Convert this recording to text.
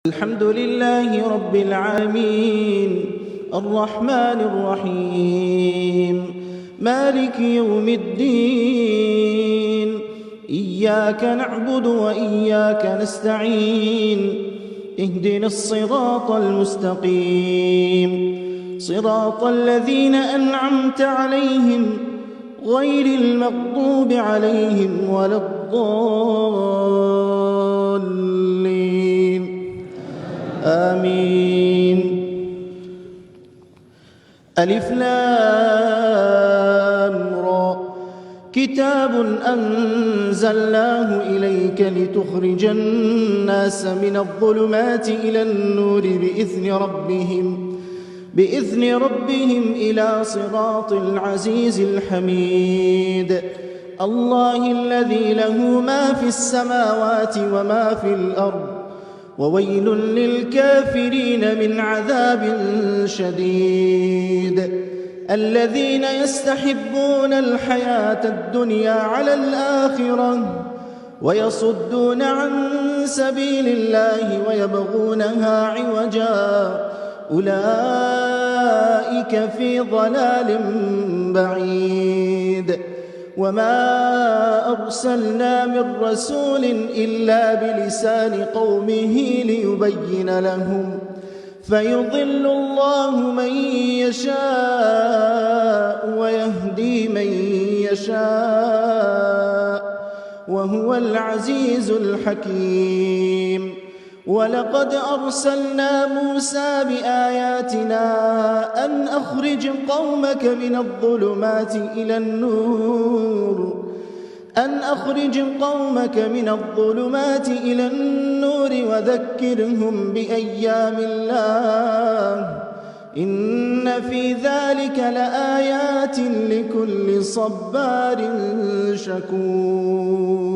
الحمد لله رب العالمين الرحمن الرحيم مالك يوم الدين إياك نعبد وإياك نستعين اهدنا الصراط المستقيم صراط الذين أنعمت عليهم غير المغضوب عليهم ولا الضالين آمين. ألف لام را كتاب أنزلناه إليك لتخرج الناس من الظلمات إلى النور بإذن ربهم إلى صراط العزيز الحميد الله الذي له ما في السماوات وما في الأرض وويل للكافرين من عذاب شديد الذين يستحبون الحياة الدنيا على الآخرة ويصدون عن سبيل الله ويبغونها عوجا أولئك في ضلال بعيد وما أرسلنا من رسول إلا بلسان قومه ليبين لهم فيضل الله من يشاء ويهدي من يشاء وهو العزيز الحكيم ولقد أرسلنا موسى بآياتنا أن أخرج قومك من الظلمات إلى النور وذكرهم بأيام الله إن في ذلك لآيات لكل صبار شكور.